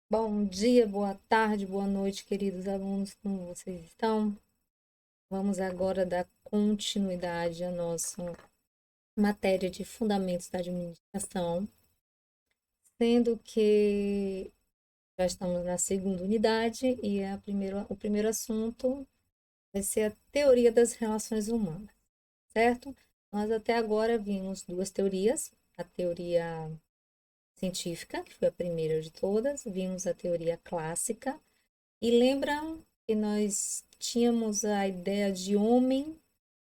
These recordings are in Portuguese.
Bom dia, boa tarde, boa noite, queridos alunos, como vocês estão? Vamos agora dar continuidade à nossa matéria de Fundamentos da Administração, sendo que já estamos na segunda unidade e o primeiro assunto vai ser a teoria das relações humanas, certo? Nós até agora vimos duas teorias, a teoria científica, que foi a primeira de todas, vimos a teoria clássica. E lembram que nós tínhamos a ideia de homem,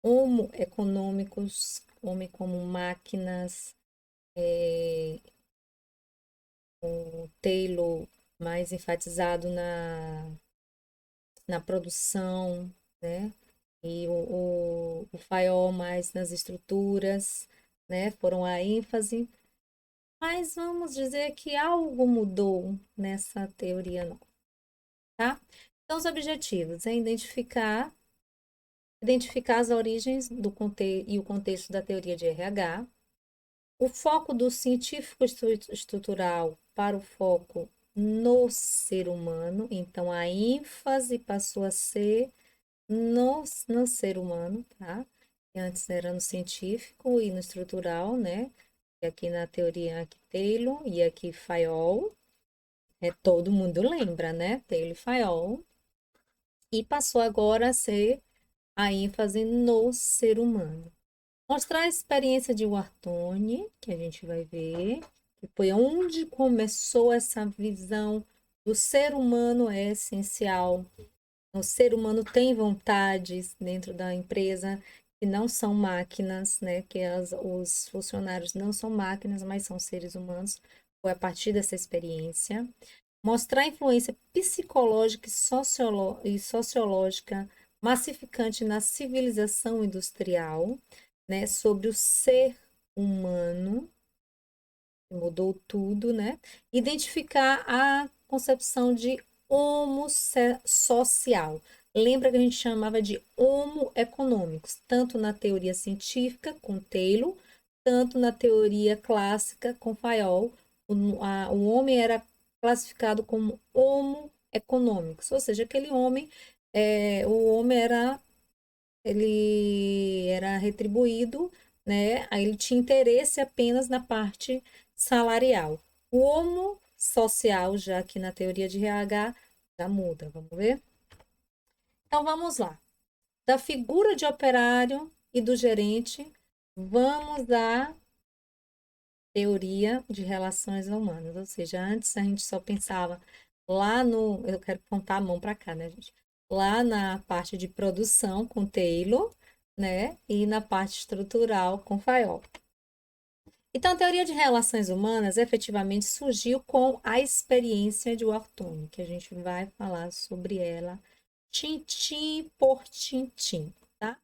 homo econômicos, homem como máquinas, o Taylor mais enfatizado na produção, né? E o Fayol mais nas estruturas, né? Foram a ênfase. Mas vamos dizer que algo mudou nessa teoria, não, tá? Então, os objetivos é identificar as origens e o contexto da teoria de RH, o foco do científico estrutural para o foco no ser humano, então a ênfase passou a ser no ser humano, tá? Que antes era no científico e no estrutural, né? E aqui na teoria aqui Taylor e aqui Fayol, todo mundo lembra, né? Taylor e Fayol, e passou agora a ser a ênfase no ser humano. Mostrar a experiência de Wharton, que a gente vai ver, que foi onde começou essa visão do ser humano é essencial. O ser humano tem vontades dentro da empresa que não são máquinas, né? Que os funcionários não são máquinas, mas são seres humanos. Foi a partir dessa experiência. Mostrar a influência psicológica e sociológica massificante na civilização industrial, né, sobre o ser humano, que mudou tudo, né? Identificar a concepção de homo social. Lembra que a gente chamava de homo econômicos, tanto na teoria científica, com Taylor, tanto na teoria clássica, com Fayol. O homem era classificado como homo econômicos, ou seja, aquele homem, o homem ele era retribuído, né? Aí ele tinha interesse apenas na parte salarial. O homo social, já que na teoria de RH, já muda, vamos ver? Então vamos lá. Da figura de operário e do gerente, vamos à teoria de relações humanas. Ou seja, antes a gente só pensava lá no. Eu quero apontar a mão para cá, né, gente? Lá na parte de produção com Taylor, né? E na parte estrutural com Fayol. Então, a teoria de relações humanas efetivamente surgiu com a experiência de Wharton, que a gente vai falar sobre ela tintim por tintim, tá?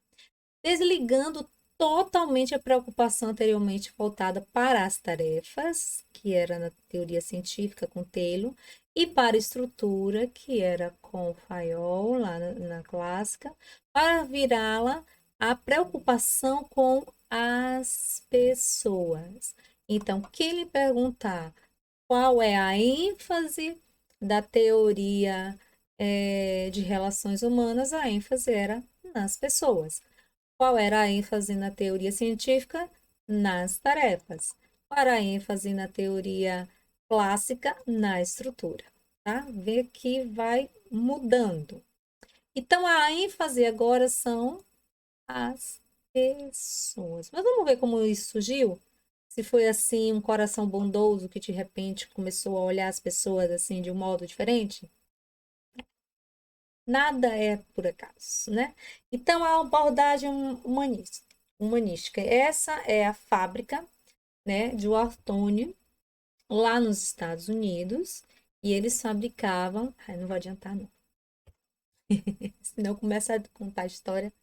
Desligando totalmente a preocupação anteriormente voltada para as tarefas, que era na teoria científica com Taylor, e para a estrutura, que era com Fayol, lá na clássica, para virá-la a preocupação com as pessoas. Então, quem lhe perguntar qual é a ênfase da teoria de relações humanas, a ênfase era nas pessoas. Qual era a ênfase na teoria científica? Nas tarefas. Qual era a ênfase na teoria clássica? Na estrutura. Tá? Vê que vai mudando. Então, a ênfase agora são as pessoas. Mas vamos ver como isso surgiu? Se foi assim, um coração bondoso que de repente começou a olhar as pessoas assim de um modo diferente? Nada é por acaso, né? Então, a abordagem humanística. Essa é a fábrica, né, de Ortônio, lá nos Estados Unidos, e eles fabricavam. Ai, não vou adiantar, não. Senão começa a contar a história,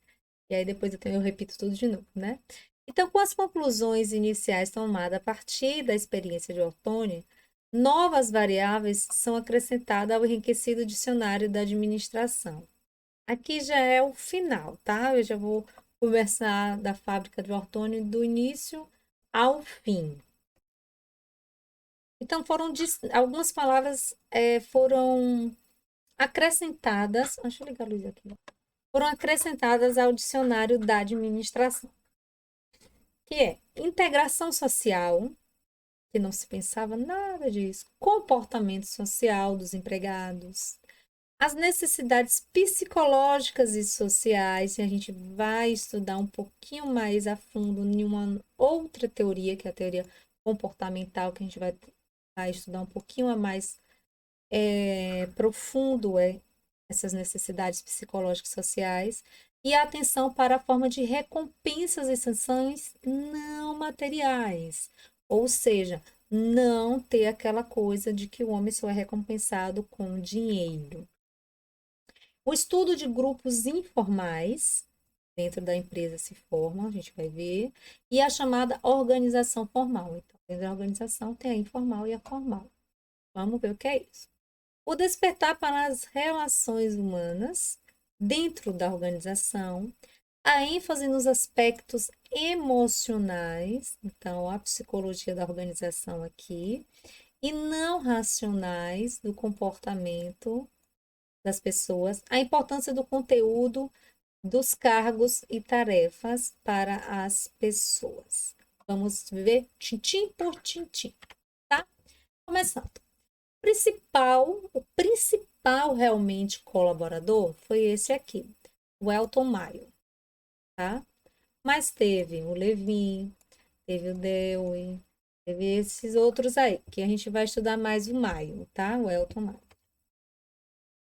e aí depois eu repito tudo de novo, né? Então, com as conclusões iniciais tomadas a partir da experiência de Ortônio, novas variáveis são acrescentadas ao enriquecido dicionário da administração. Aqui já é o final, tá? Eu já vou conversar da fábrica de Ortônio do início ao fim. Então, algumas palavras foram acrescentadas. Deixa eu ligar a luz aqui. Foram acrescentadas ao dicionário da administração, que é integração social, que não se pensava nada disso, comportamento social dos empregados, as necessidades psicológicas e sociais, e a gente vai estudar um pouquinho mais a fundo em uma outra teoria, que é a teoria comportamental, que a gente vai estudar um pouquinho a mais profundo essas necessidades psicológicas e sociais, e a atenção para a forma de recompensas e sanções não materiais, ou seja, não ter aquela coisa de que o homem só é recompensado com dinheiro. O estudo de grupos informais dentro da empresa se formam, a gente vai ver, e a chamada organização formal. Então, dentro da organização tem a informal e a formal. Vamos ver o que é isso. O despertar para as relações humanas dentro da organização, a ênfase nos aspectos emocionais, então a psicologia da organização aqui, e não racionais do comportamento das pessoas, a importância do conteúdo dos cargos e tarefas para as pessoas. Vamos ver tintim por tintim, tá? Começando. O principal realmente colaborador foi esse aqui, o Elton Maio, tá? Mas teve o Levin, teve o Dewey, teve esses outros aí, que a gente vai estudar mais o Maio, tá? O Elton Maio.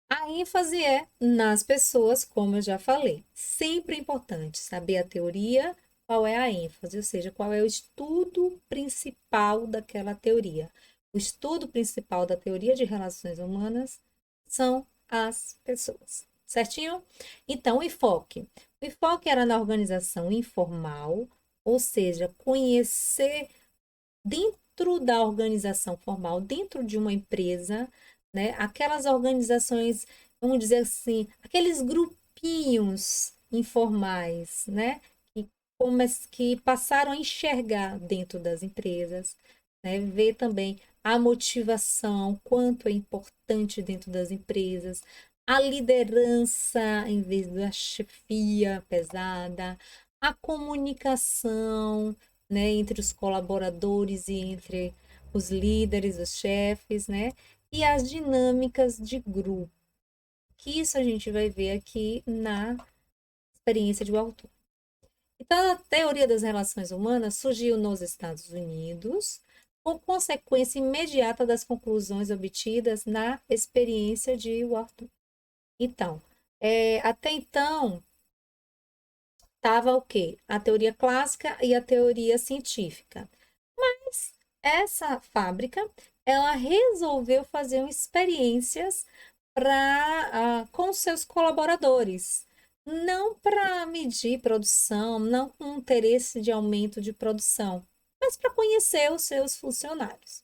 A ênfase é nas pessoas, como eu já falei. Sempre é importante saber a teoria, qual é a ênfase, ou seja, qual é o estudo principal daquela teoria. O estudo principal da teoria de relações humanas são as pessoas, certinho? Então, o enfoque. O enfoque era na organização informal, ou seja, conhecer dentro da organização formal, dentro de uma empresa, né? Aquelas organizações, vamos dizer assim, aqueles grupinhos informais, né? Que passaram a enxergar dentro das empresas, né? Ver também a motivação, quanto é importante dentro das empresas, a liderança em vez da chefia pesada, a comunicação, né, entre os colaboradores e entre os líderes, os chefes, né? E as dinâmicas de grupo. Que isso a gente vai ver aqui na experiência de autor. Então, a teoria das relações humanas surgiu nos Estados Unidos, com consequência imediata das conclusões obtidas na experiência de Wharton. Então, até então, estava o quê? A teoria clássica e a teoria científica. Mas essa fábrica, ela resolveu fazer experiências com seus colaboradores, não para medir produção, não com interesse de aumento de produção, mas para conhecer os seus funcionários,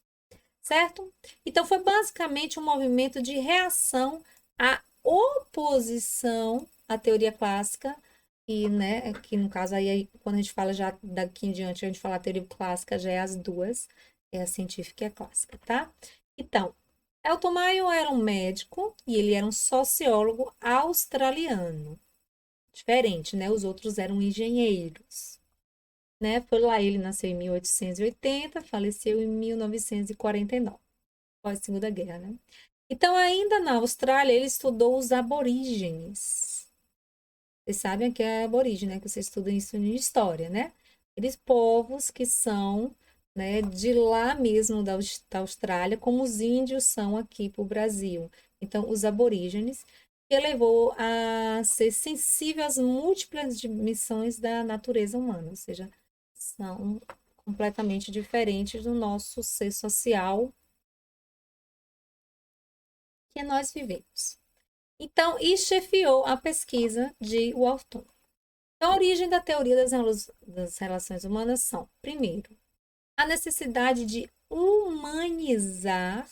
certo? Então foi basicamente um movimento de reação à oposição à teoria clássica e, né, que no caso aí quando a gente fala já daqui em diante, a gente fala a teoria clássica já é as duas, é a científica e a clássica, tá? Então, Elton Mayo era um médico e ele era um sociólogo australiano. Diferente, né? Os outros eram engenheiros, né? Foi lá, ele nasceu em 1880, faleceu em 1949, após a Segunda Guerra, né? Então, ainda na Austrália, ele estudou os aborígenes. Vocês sabem que é aborígene, né? Que você estuda isso em história, né? Aqueles povos que são, né, de lá mesmo da Austrália, como os índios são aqui para o Brasil. Então, os aborígenes, que levou a ser sensível às múltiplas dimensões da natureza humana, ou seja, são completamente diferentes do nosso ser social que nós vivemos. Então, e chefiou a pesquisa de Walton. Então, a origem da teoria das relações humanas são, primeiro, a necessidade de humanizar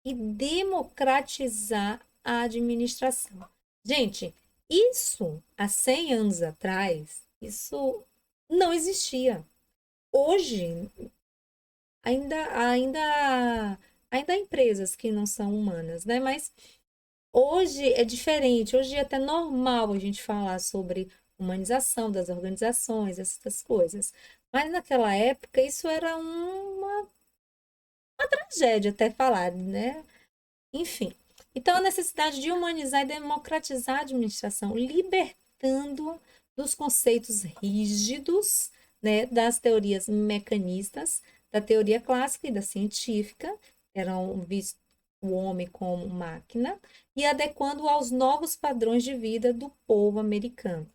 e democratizar a administração. Gente, isso há 100 anos atrás, isso não existia. Hoje, ainda há empresas que não são humanas, né? Mas hoje é diferente, hoje é até normal a gente falar sobre humanização das organizações, essas coisas. Mas naquela época isso era uma tragédia até falar, né? Enfim. Então a necessidade de humanizar e democratizar a administração, libertando dos conceitos rígidos, né, das teorias mecanistas, da teoria clássica e da científica, que eram vistos o homem como máquina, e adequando aos novos padrões de vida do povo americano.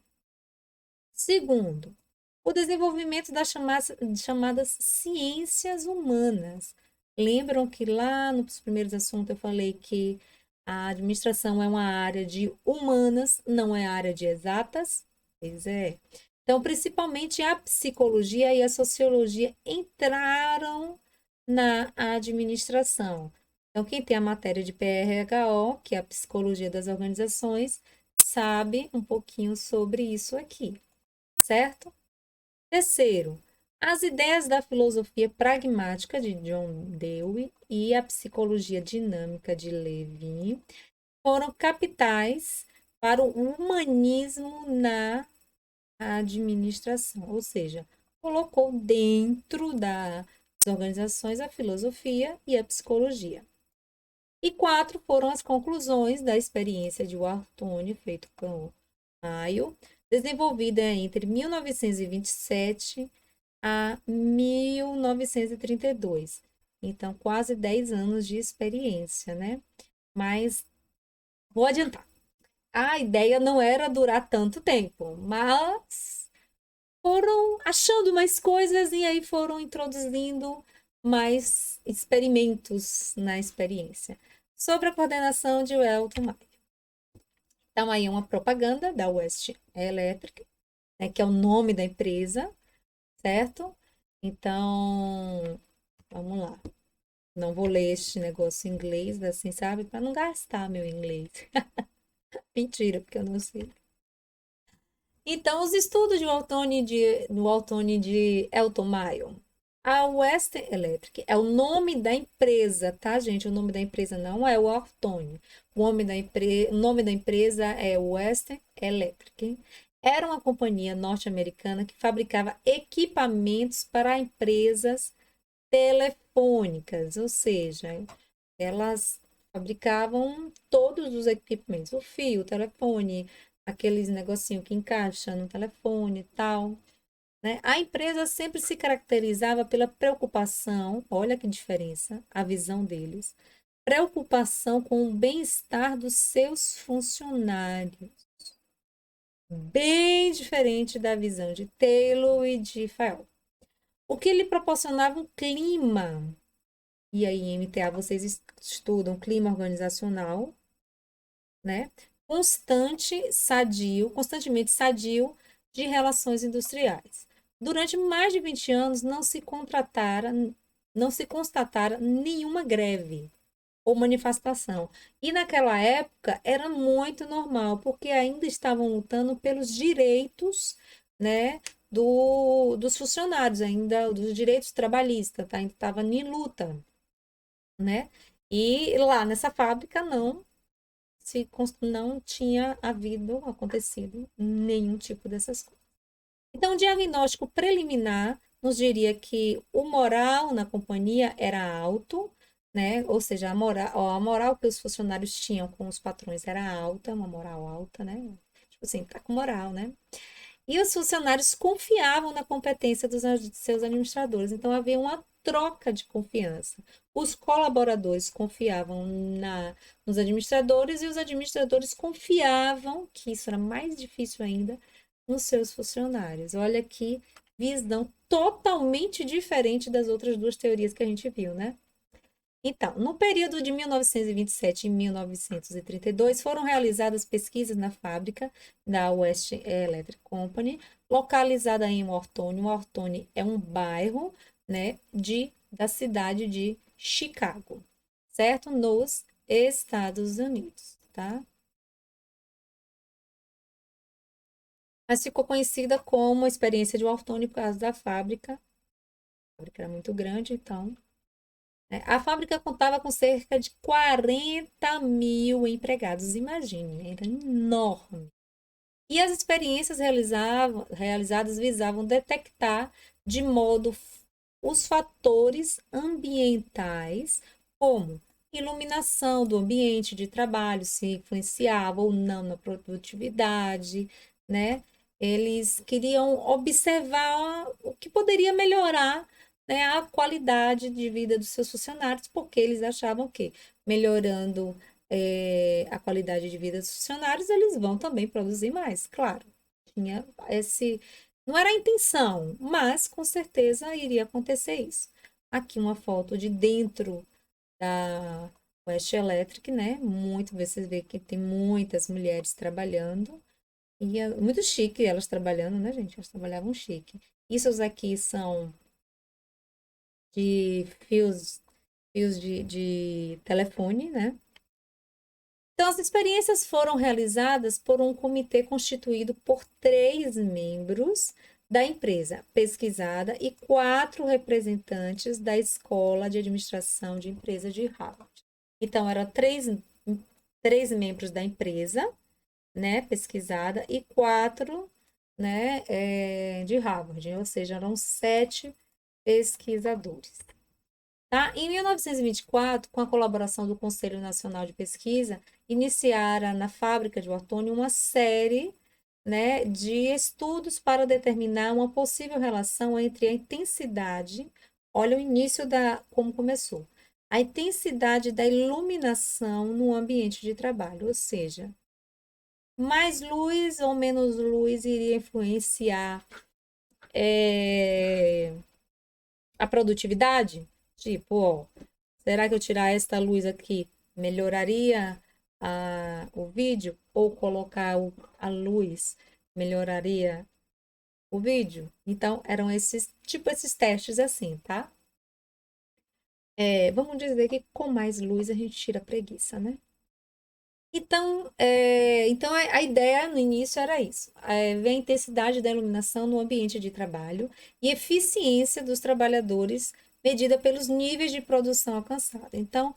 Segundo, o desenvolvimento das chamadas ciências humanas. Lembram que lá nos primeiros assuntos eu falei que a administração é uma área de humanas, não é área de exatas? Pois é. Então, principalmente a psicologia e a sociologia entraram na administração. Então, quem tem a matéria de PRHO, que é a psicologia das organizações, sabe um pouquinho sobre isso aqui, certo? Terceiro, as ideias da filosofia pragmática de John Dewey e a psicologia dinâmica de Levin foram capitais para o humanismo na administração, ou seja, colocou dentro das organizações a filosofia e a psicologia. E quatro foram as conclusões da experiência de Wharton, feito com Maio, desenvolvida entre 1927 a 1932. Então, quase 10 anos de experiência, né? Mas vou adiantar. A ideia não era durar tanto tempo, mas foram achando mais coisas e aí foram introduzindo mais experimentos na experiência. Sobre a coordenação de Welton Maio. Então, aí é uma propaganda da West Electric, né, que é o nome da empresa, certo? Então, vamos lá. Não vou ler este negócio em inglês, assim, sabe? Para não gastar meu inglês. Mentira, porque eu não sei. Então, os estudos do Altone de Elton Mayo. A Western Electric é o nome da empresa, tá, gente? O nome da empresa não é o Altone. O nome da empresa é Western Electric. Era uma companhia norte-americana que fabricava equipamentos para empresas telefônicas, ou seja, elas fabricavam todos os equipamentos, o fio, o telefone, aqueles negocinho que encaixa no telefone e tal, né? A empresa sempre se caracterizava pela preocupação, olha que diferença, a visão deles, preocupação com o bem-estar dos seus funcionários. Bem diferente da visão de Taylor e de Fael. O que lhe proporcionava um clima. E aí, em MTA, vocês estudam clima organizacional, né? Constantemente sadio de relações industriais. Durante mais de 20 anos, não se constatara nenhuma greve ou manifestação. E naquela época era muito normal, porque ainda estavam lutando pelos direitos, né, dos funcionários, ainda dos direitos trabalhistas, tá? Ainda estava em luta, né? E lá nessa fábrica não tinha acontecido nenhum tipo dessas coisas. Então, o diagnóstico preliminar nos diria que o moral na companhia era alto, né? Ou seja, a moral que os funcionários tinham com os patrões era alta, uma moral alta, né? Tipo assim, tá com moral, né? E os funcionários confiavam na competência dos seus administradores. Então, havia uma troca de confiança. Os colaboradores confiavam nos administradores e os administradores confiavam, que isso era mais difícil ainda, nos seus funcionários. Olha que visão totalmente diferente das outras duas teorias que a gente viu, né? Então, no período de 1927 e 1932, foram realizadas pesquisas na fábrica da West Electric Company, localizada em Ortone. Ortone é um bairro, né, da cidade de Chicago, certo? Nos Estados Unidos, tá? Mas ficou conhecida como a experiência de Ortone por causa da fábrica fábrica era muito grande, então, né? A fábrica contava com cerca de 40 mil empregados, imagine, era enorme. E as experiências realizadas visavam detectar de modo os fatores ambientais, como iluminação do ambiente de trabalho, se influenciava ou não na produtividade, né? Eles queriam observar o que poderia melhorar, né, a qualidade de vida dos seus funcionários, porque eles achavam que melhorando a qualidade de vida dos funcionários, eles vão também produzir mais, claro. Tinha esse. Não era a intenção, mas com certeza iria acontecer isso. Aqui uma foto de dentro da West Electric, né? Muito, você vê que tem muitas mulheres trabalhando. E é muito chique elas trabalhando, né, gente? Elas trabalhavam chique. Isso aqui são de fios de telefone, né? Então, as experiências foram realizadas por um comitê constituído por 3 membros da empresa pesquisada e 4 representantes da Escola de Administração de Empresa de Harvard. Então, eram três membros da empresa, né, pesquisada, e 4, né, de Harvard, ou seja, eram 7 pesquisadores. Tá? Em 1924, com a colaboração do Conselho Nacional de Pesquisa, iniciara na fábrica de Ortone uma série, né, de estudos para determinar uma possível relação entre a intensidade, olha o início como começou, a intensidade da iluminação no ambiente de trabalho, ou seja, mais luz ou menos luz iria influenciar a produtividade? Tipo, ó, será que eu tirar esta luz aqui melhoraria o vídeo? Ou colocar a luz melhoraria o vídeo? Então, eram esses testes assim, tá? Vamos dizer que com mais luz a gente tira a preguiça, né? Então a ideia no início era isso: ver a intensidade da iluminação no ambiente de trabalho e eficiência dos trabalhadores medida pelos níveis de produção alcançada. Então,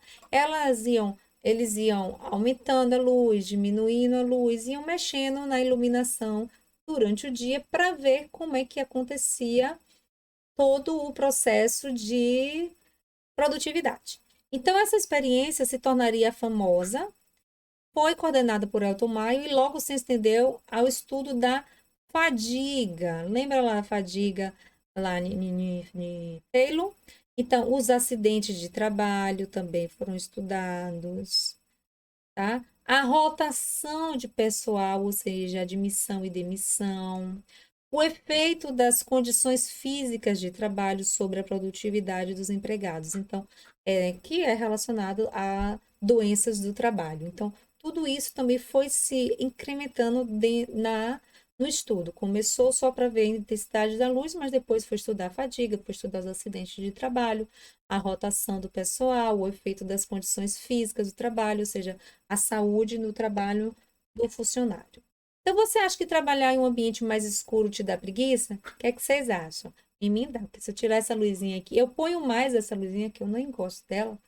eles iam aumentando a luz, diminuindo a luz, iam mexendo na iluminação durante o dia para ver como é que acontecia todo o processo de produtividade. Então, essa experiência se tornaria famosa, foi coordenada por Elton Maio e logo se estendeu ao estudo da fadiga. Lembra lá a fadiga lá em Taylor? Então, os acidentes de trabalho também foram estudados, tá? A rotação de pessoal, ou seja, admissão e demissão, o efeito das condições físicas de trabalho sobre a produtividade dos empregados. Então, que é relacionado a doenças do trabalho. Então, tudo isso também foi se incrementando no estudo. Começou só para ver a intensidade da luz, mas depois foi estudar a fadiga, foi estudar os acidentes de trabalho, a rotação do pessoal, o efeito das condições físicas do trabalho, ou seja, a saúde no trabalho do funcionário. Então, você acha que trabalhar em um ambiente mais escuro te dá preguiça? O que é que vocês acham? Em mim dá, porque se eu tirar essa luzinha aqui, eu ponho mais essa luzinha que eu nem gosto dela,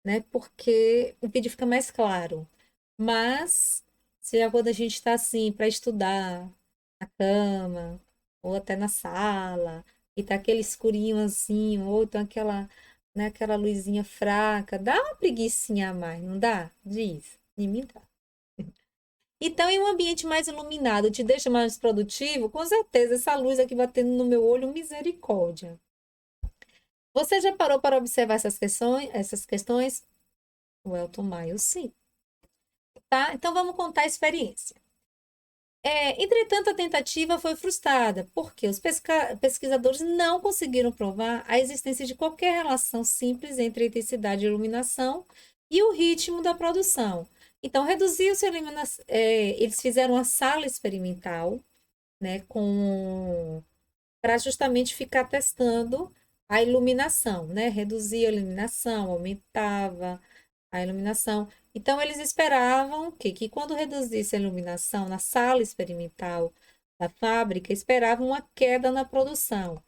né? Porque o vídeo fica mais claro. Mas, se é quando a gente está assim, para estudar na cama, ou até na sala, e tá aquele escurinho assim, ou então aquela, né, aquela luzinha fraca, dá uma preguicinha a mais, não dá? Diz, em mim dá. Então, em um ambiente mais iluminado, te deixa mais produtivo? Com certeza, essa luz aqui batendo no meu olho, misericórdia. Você já parou para observar essas questões? O Elton Maio, sim. Tá? Então, vamos contar a experiência. Entretanto, a tentativa foi frustrada, porque os pesquisadores não conseguiram provar a existência de qualquer relação simples entre a intensidade de iluminação e o ritmo da produção. Então, reduziu-se a iluminação. Eles fizeram uma sala experimental, né, para justamente ficar testando a iluminação, né? Reduzia a iluminação, aumentava a iluminação. Então, eles esperavam que quando reduzisse a iluminação na sala experimental da fábrica, esperavam uma queda na produção.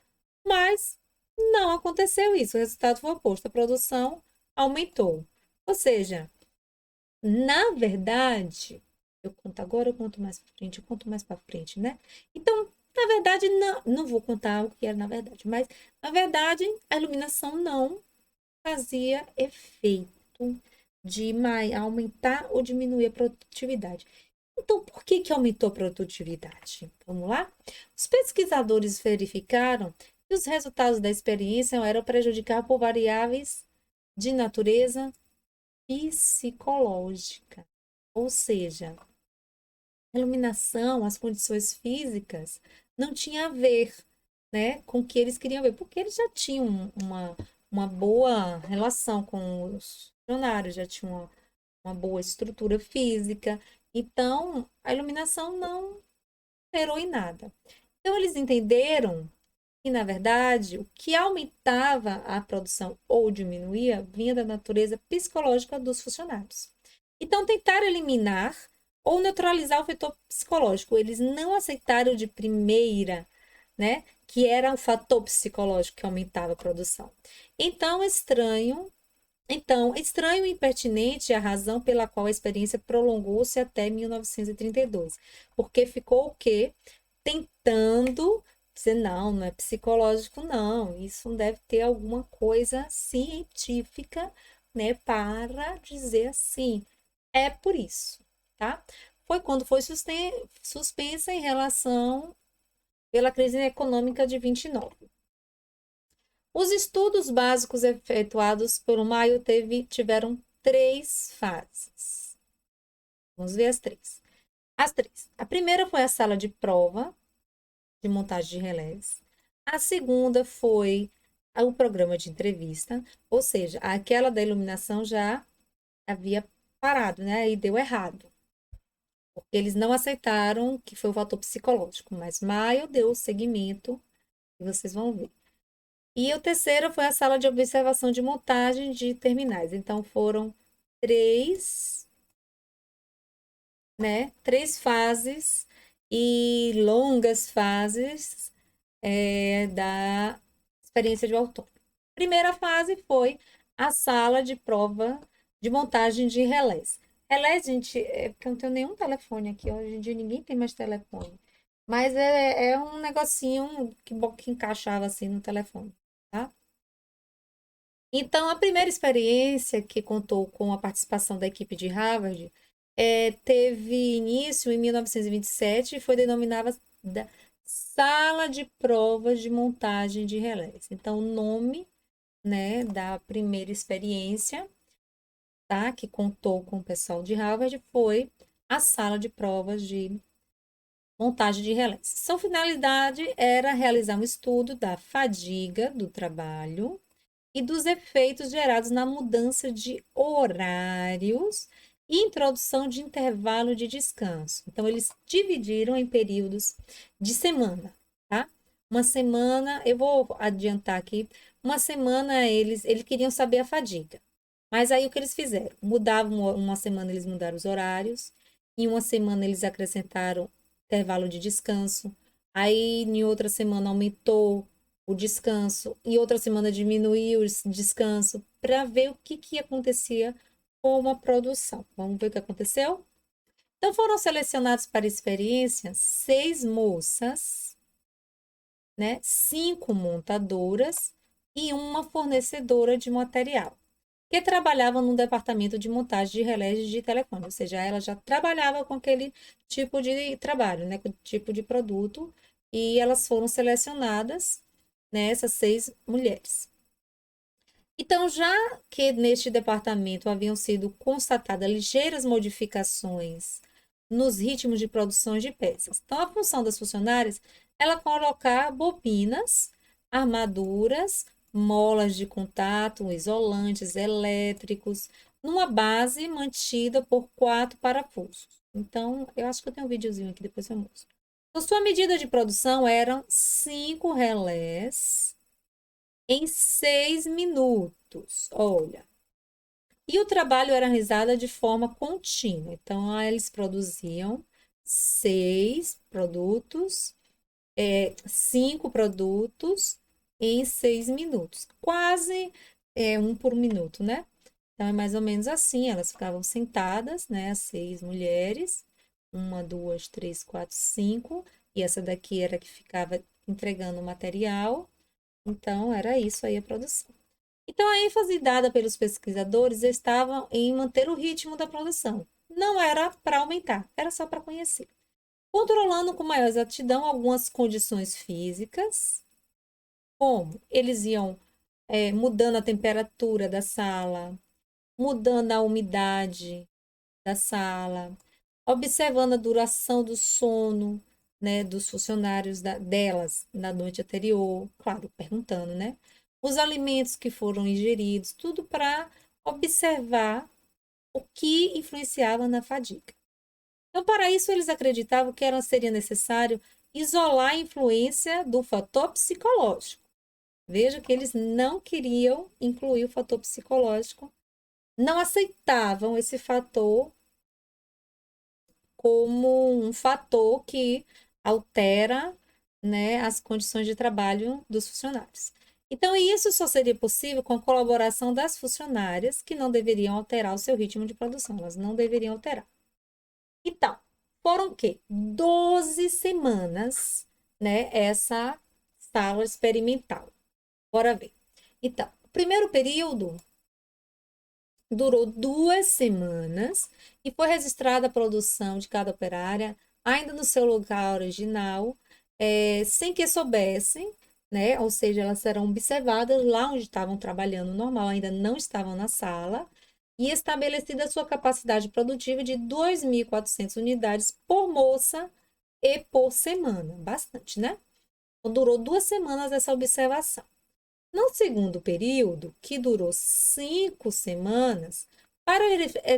Mas Não aconteceu isso, o resultado foi oposto, a produção aumentou. Ou seja, na verdade, eu conto agora, eu conto mais para frente, eu conto mais para frente, né? Então, na verdade, não vou contar o que era na verdade, mas na verdade, a iluminação não fazia efeito de aumentar ou diminuir a produtividade. Então, por que que aumentou a produtividade? Vamos lá? Os pesquisadores verificaram que os resultados da experiência eram prejudicados por variáveis de natureza psicológica. Ou seja, a iluminação, as condições físicas, não tinha a ver, né, com o que eles queriam ver, porque eles já tinham uma boa relação com os funcionários, já tinham uma boa estrutura física, então a iluminação não alterou em nada. Então eles entenderam que, na verdade, o que aumentava a produção ou diminuía vinha da natureza psicológica dos funcionários. Então, tentaram eliminar ou neutralizar o fator psicológico. Eles não aceitaram de primeira, né, que era o fator psicológico que aumentava a produção. Estranho e impertinente é a razão pela qual a experiência prolongou-se até 1932, porque ficou o quê? Tentando dizer, não é psicológico, não, isso deve ter alguma coisa científica, né, para dizer assim. É por isso, tá? Foi quando foi suspensa em relação pela crise econômica de 29. Os estudos básicos efetuados por Maio tiveram 3 fases. Vamos ver as três. As três. A primeira foi a sala de prova de montagem de relés. A segunda foi o programa de entrevista, ou seja, aquela da iluminação já havia parado, né? E deu errado. Porque eles não aceitaram que foi o fator psicológico, mas Maio deu o segmento e vocês vão ver. E o terceiro foi a sala de observação de montagem de terminais. Então foram três, né? 3 fases e longas fases da experiência de autônomo. Primeira fase foi a sala de prova de montagem de relés. Relés, gente, é porque eu não tenho nenhum telefone aqui. Hoje em dia ninguém tem mais telefone. Mas é um negocinho que encaixava assim no telefone, tá? Então, a primeira experiência que contou com a participação da equipe de Harvard teve início em 1927 e foi denominada Sala de Provas de Montagem de Relés. Então, o nome, né, da primeira experiência, tá, que contou com o pessoal de Harvard foi a Sala de Provas de Montagem de Relés. Sua finalidade era realizar um estudo da fadiga do trabalho e dos efeitos gerados na mudança de horários e introdução de intervalo de descanso. Então, eles dividiram em períodos de semana, tá? Uma semana, eu vou adiantar aqui, uma semana eles queriam saber a fadiga. Mas aí o que eles fizeram? Mudavam uma semana, eles mudaram os horários, em uma semana eles acrescentaram intervalo de descanso, aí em outra semana aumentou o descanso, e outra semana diminuiu o descanso, para ver o que acontecia com a produção. Vamos ver o que aconteceu? Então, foram selecionados para a experiência 6 moças, né? 5 montadoras e uma fornecedora de material, que trabalhavam no departamento de montagem de relés de telefone, ou seja, ela já trabalhava com aquele tipo de trabalho, né? Com o tipo de produto, e elas foram selecionadas, né, essas 6 mulheres. Então, já que neste departamento haviam sido constatadas ligeiras modificações nos ritmos de produção de peças. Então, a função das funcionárias era colocar bobinas, armaduras, molas de contato, isolantes elétricos, numa base mantida por 4 parafusos. Então, eu acho que eu tenho um videozinho aqui, depois eu mostro. Então, sua medida de produção eram 5 relés em 6 minutos. Olha. E o trabalho era realizado de forma contínua. Então, eles produziam 6 produtos, 5 produtos em 6 minutos. Quase um por minuto, né? Então, é mais ou menos assim. Elas ficavam sentadas, né? As 6 mulheres. Uma, duas, três, quatro, cinco. E essa daqui era que ficava entregando o material. Então, era isso aí a produção. Então, a ênfase dada pelos pesquisadores estava em manter o ritmo da produção. Não era para aumentar, era só para conhecer. Controlando com maior exatidão algumas condições físicas, como eles iam mudando a temperatura da sala, mudando a umidade da sala, observando a duração do sono, né, dos funcionários delas na noite anterior, claro, perguntando, né? Os alimentos que foram ingeridos, tudo para observar o que influenciava na fadiga. Então, para isso, eles acreditavam que seria necessário isolar a influência do fator psicológico. Veja que eles não queriam incluir o fator psicológico, não aceitavam esse fator como um fator que altera, né, as condições de trabalho dos funcionários. Então, isso só seria possível com a colaboração das funcionárias, que não deveriam alterar o seu ritmo de produção, elas não deveriam alterar. Então, foram o quê? 12 semanas, né, essa sala experimental. Bora ver. Então, o primeiro período durou 2 semanas e foi registrada a produção de cada operária ainda no seu local original, sem que soubessem, né? Ou seja, elas serão observadas lá onde estavam trabalhando normal, ainda não estavam na sala, e estabelecida a sua capacidade produtiva de 2.400 unidades por moça e por semana. Bastante, né? Então, durou 2 semanas essa observação. No segundo período, que durou 5 semanas, para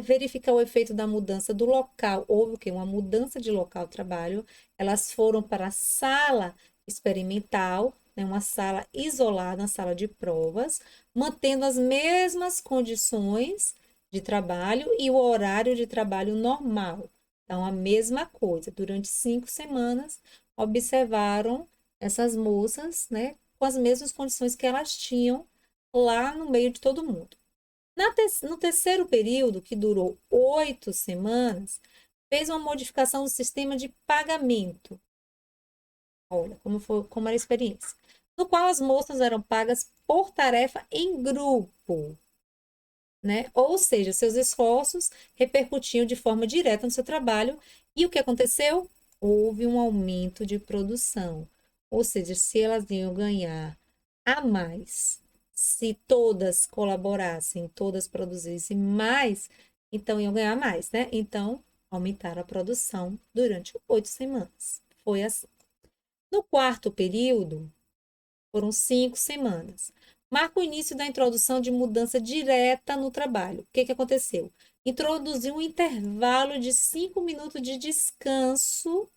verificar o efeito da mudança do local, houve o quê? Uma mudança de local de trabalho, elas foram para a sala experimental, né, uma sala isolada, uma sala de provas, mantendo as mesmas condições de trabalho e o horário de trabalho normal. Então, a mesma coisa. Durante 5 semanas, observaram essas moças, né, com as mesmas condições que elas tinham lá no meio de todo mundo. No terceiro período, que durou 8 semanas, fez uma modificação do sistema de pagamento. Olha, como era a experiência. No qual as moças eram pagas por tarefa em grupo, né? Ou seja, seus esforços repercutiam de forma direta no seu trabalho. E o que aconteceu? Houve um aumento de produção. Ou seja, se elas iam ganhar a mais, se todas colaborassem, todas produzissem mais, então iam ganhar mais, né? Então, aumentaram a produção durante 8 semanas. Foi assim. No quarto período, foram 5 semanas. Marca o início da introdução de mudança direta no trabalho. O que aconteceu? Introduziu um intervalo de 5 minutos de descanso.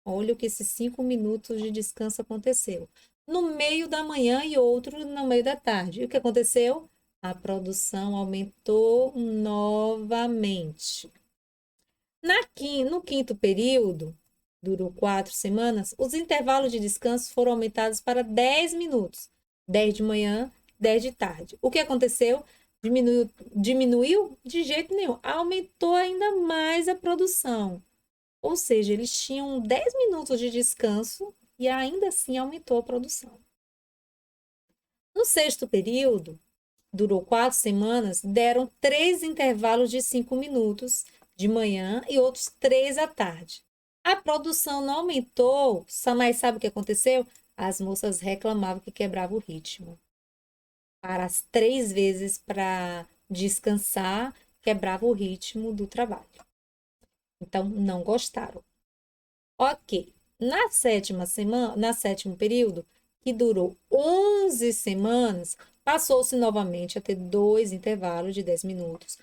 Olha o que esses 5 minutos de descanso aconteceu. No meio da manhã e outro no meio da tarde. E o que aconteceu? A produção aumentou novamente. No quinto período, durou 4 semanas, os intervalos de descanso foram aumentados para 10 minutos. 10 de manhã, 10 de tarde. O que aconteceu? Diminuiu? De jeito nenhum. Aumentou ainda mais a produção. Ou seja, eles tinham 10 minutos de descanso e ainda assim aumentou a produção. No sexto período, durou 4 semanas, deram 3 intervalos de 5 minutos de manhã e outros 3 à tarde. A produção não aumentou, mas sabe o que aconteceu? As moças reclamavam que quebrava o ritmo. Para as 3 vezes para descansar, quebrava o ritmo do trabalho. Então, não gostaram. Ok. Na sétimo período, que durou 11 semanas, passou-se novamente a ter 2 intervalos de 10 minutos.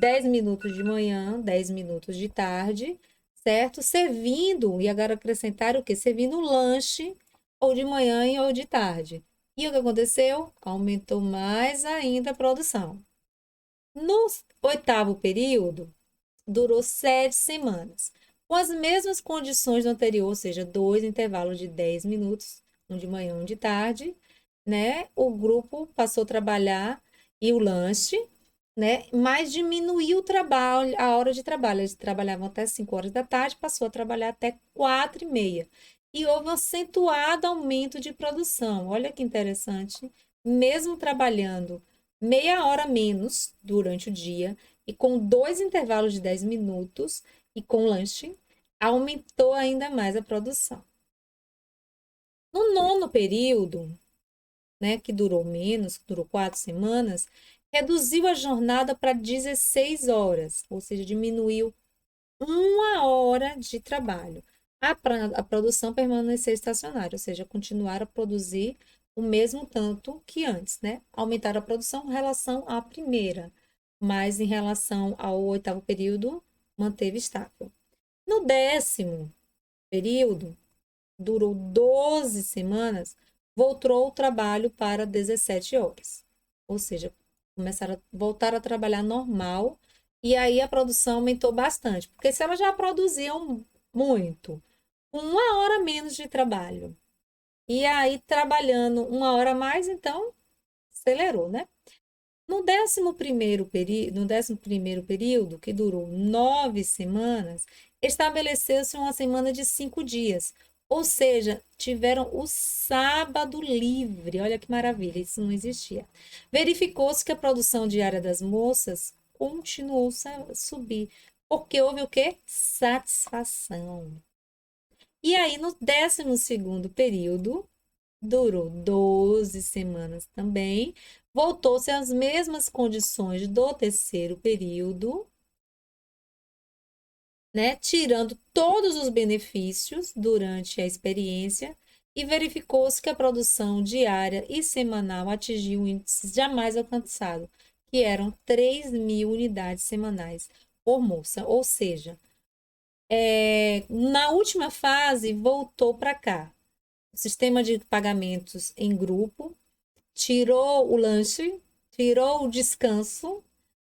10 minutos de manhã, 10 minutos de tarde, certo? Servindo, e agora acrescentaram o quê? Servindo lanche, ou de manhã ou de tarde. E o que aconteceu? Aumentou mais ainda a produção. No oitavo período, durou 7 semanas, com as mesmas condições do anterior, ou seja, 2 intervalos de 10 minutos, um de manhã, um de tarde, né? O grupo passou a trabalhar e o lanche, né? Mas diminuiu o trabalho, a hora de trabalho. Eles trabalhavam até 5 horas da tarde, passou a trabalhar até 4h30. E houve um acentuado aumento de produção. Olha que interessante. Mesmo trabalhando meia hora menos durante o dia e com 2 intervalos de 10 minutos e com lanche, aumentou ainda mais a produção. No nono período, né, que durou menos, que durou 4 semanas, reduziu a jornada para 16 horas, ou seja, diminuiu 1 hora de trabalho. A produção permaneceu estacionária, ou seja, continuar a produzir o mesmo tanto que antes, né? Aumentar a produção em relação à primeira, mas em relação ao oitavo período, manteve estável. No 10º período, durou 12 semanas, voltou o trabalho para 17 horas. Ou seja, começaram a voltar a trabalhar normal e aí a produção aumentou bastante. Porque se elas já produziam muito, com 1 hora menos de trabalho, e aí trabalhando 1 hora a mais, então acelerou, né? No 11º período, que durou 9 semanas, estabeleceu-se uma semana de 5 dias. Ou seja, tiveram o sábado livre. Olha que maravilha, isso não existia. Verificou-se que a produção diária das moças continuou a subir, porque houve o quê? Satisfação. E aí, no 12º período, durou 12 semanas também, voltou-se às mesmas condições do terceiro período, né? Tirando todos os benefícios durante a experiência e verificou-se que a produção diária e semanal atingiu índices jamais alcançados, que eram 3.000 unidades semanais por moça. Ou seja, na última fase voltou para cá. O sistema de pagamentos em grupo, tirou o lanche, tirou o descanso,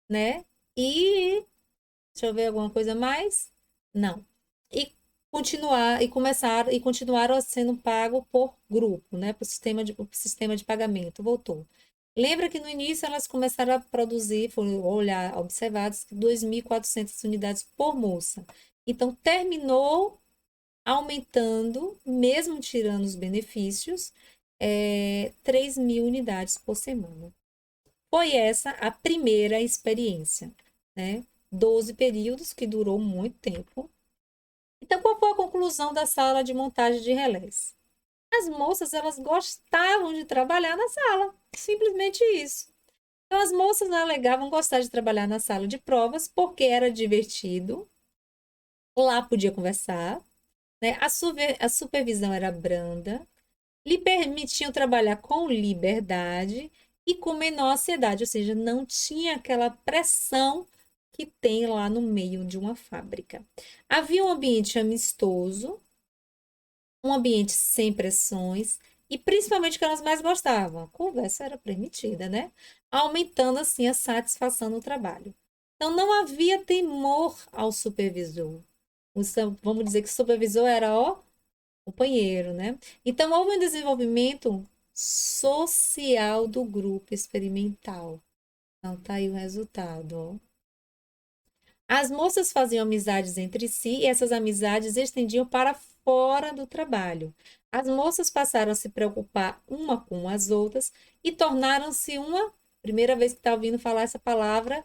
né? E deixa eu ver alguma coisa mais? Não. E continuaram sendo pago por grupo, né? Para o sistema de pagamento. Voltou. Lembra que no início elas começaram a produzir, foram olhar, observadas 2.400 unidades por moça. Então, terminou aumentando, mesmo tirando os benefícios, 3.000 unidades por semana. Foi essa a primeira experiência, né? 12 períodos, que durou muito tempo. Então, qual foi a conclusão da sala de montagem de relés? As moças, elas gostavam de trabalhar na sala, simplesmente isso. Então, as moças alegavam gostar de trabalhar na sala de provas porque era divertido, lá podia conversar, né? A supervisão era branda, lhe permitiam trabalhar com liberdade e com menor ansiedade, ou seja, não tinha aquela pressão que tem lá no meio de uma fábrica. Havia um ambiente amistoso, um ambiente sem pressões e principalmente o que elas mais gostavam, a conversa era permitida, né? Aumentando assim a satisfação no trabalho. Então não havia temor ao supervisor. Vamos dizer que o supervisor era o companheiro, né? Então, houve um desenvolvimento social do grupo experimental. Então, tá aí o resultado, ó. As moças faziam amizades entre si e essas amizades estendiam para fora do trabalho. As moças passaram a se preocupar uma com as outras e tornaram-se uma. Primeira vez que está ouvindo falar essa palavra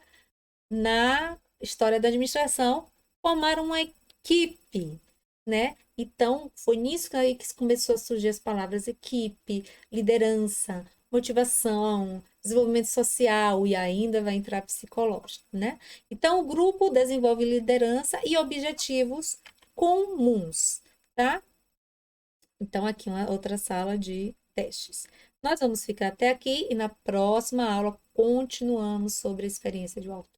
na história da administração, formaram uma equipe, né? Então, foi nisso que começou a surgir as palavras equipe, liderança, motivação, desenvolvimento social e ainda vai entrar psicológico, né? Então, o grupo desenvolve liderança e objetivos comuns, tá? Então, aqui uma outra sala de testes. Nós vamos ficar até aqui e na próxima aula continuamos sobre a experiência de autor.